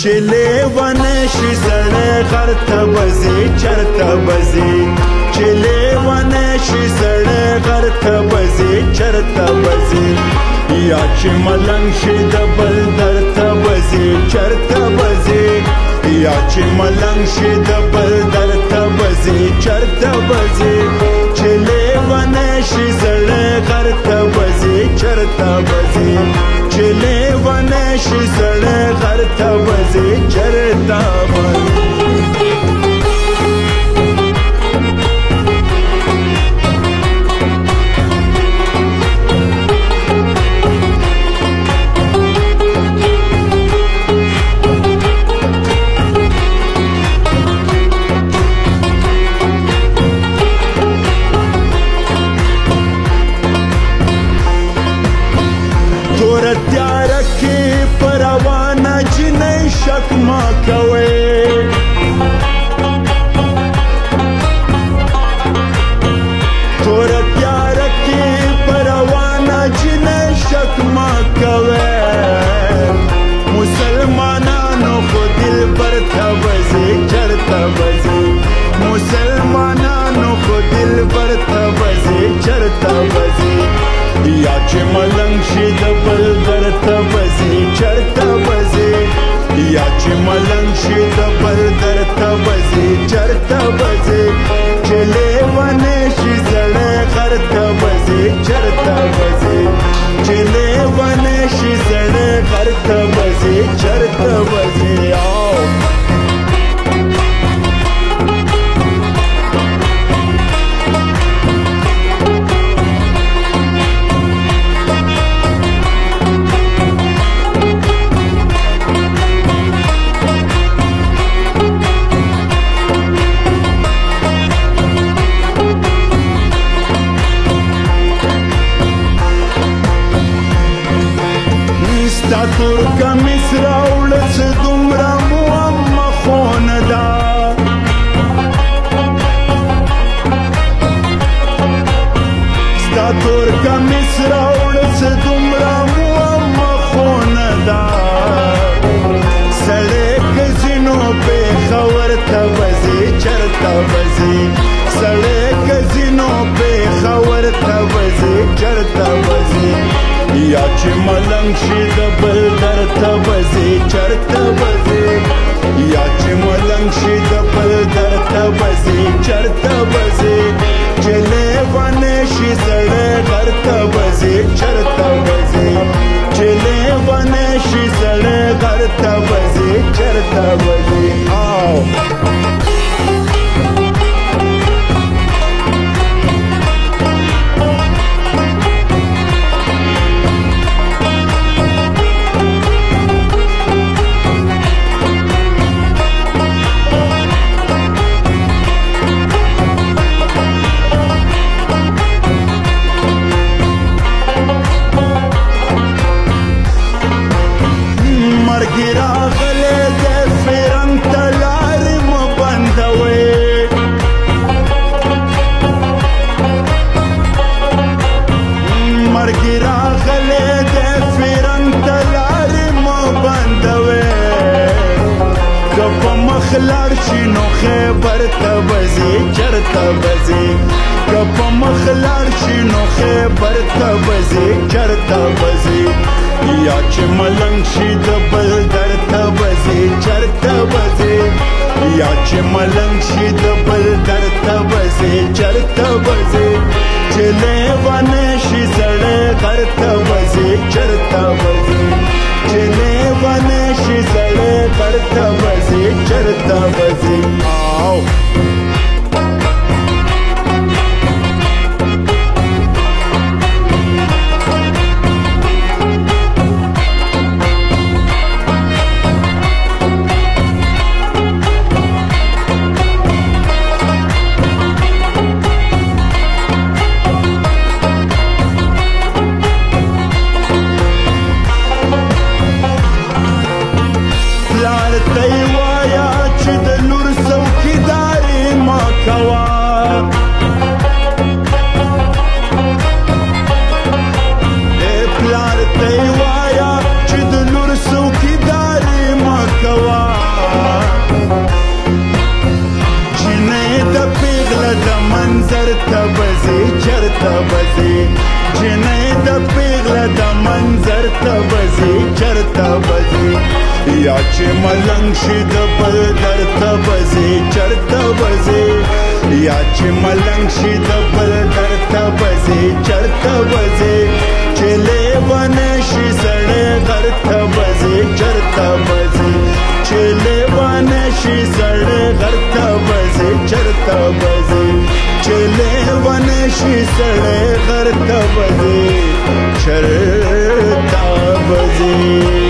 چې لیونه شي سړی غر ته بځي چرته بځي چې لیونه شي سړی غر ته بځي چرته بځي یا چې ملنګ شي د بل در ته بځي چرته بځي یا چې ملنګ شي د بل در ته بځي چرته بځي چې لیونه شي سړی غر ته بځي چرته بځي چې لیونه شي سړی غر ته بځي چرته بځي تیاره کې پر روانه جنۍ شک مه کوئ توره تیاره کې پر روانه جنۍ شک مه کوئ مسلمانانو خو دلبر ته بځي چرته بځي مسلمانانو خو دلبر ته بځي چرته بځي یا چې ملنګ شي د بل در ته بځي چرته بځي یا چې ملنګ شي د بل در ته بځي چرته بځي چې لیونی شي سړی غر ته بځي چرته بځي چې لیونی شي سړی غر ته بځي چرته بځي ستا تور کمیس راوړه څه دومره معما خو نه ده ستا تور کمیس راوړه څه دومره معما خو نه ده سړی که ځینو پېښور ته بځي چرته بځي سړی که ځینو پېښور ته بځي چرته بځي یا چې ملنګ شي د بل در ته بځي چرته بځي یا چې ملنګ شي د بل در ته بځي چرته بځي چې لیونی شي سړی غر ته بځي چرته بځي چې لیونی شي سړی غر ته بځي چرته بځي مخلار شي نو خیبر ته بځي چرته بځي که په مخلار شي نو خیبر ته بځي چرته بځي یا چې ملنګ شي د بل در ته بځي چرته بځي یا چې ملنګ شي د بل در ته بځي چرته بځي چې لیونی شي سړی غر ته بځي چرته بځي چې لیونی شي سړی غر ته بځي چرته بځي پلار ته یې وایه چې د چرته بزي چرته بزي یا چې ملنګ شي د بل درته بزي چرته بزي یا چې ملنګ شي د بل درته بزي چرته بزي چې لیوانه شي سړی غرته بزي چرته بزي چې لیوانه شي سړی غرته بزي چرته بزي چې لیوانه شي سړی غرته بزي چرته بزي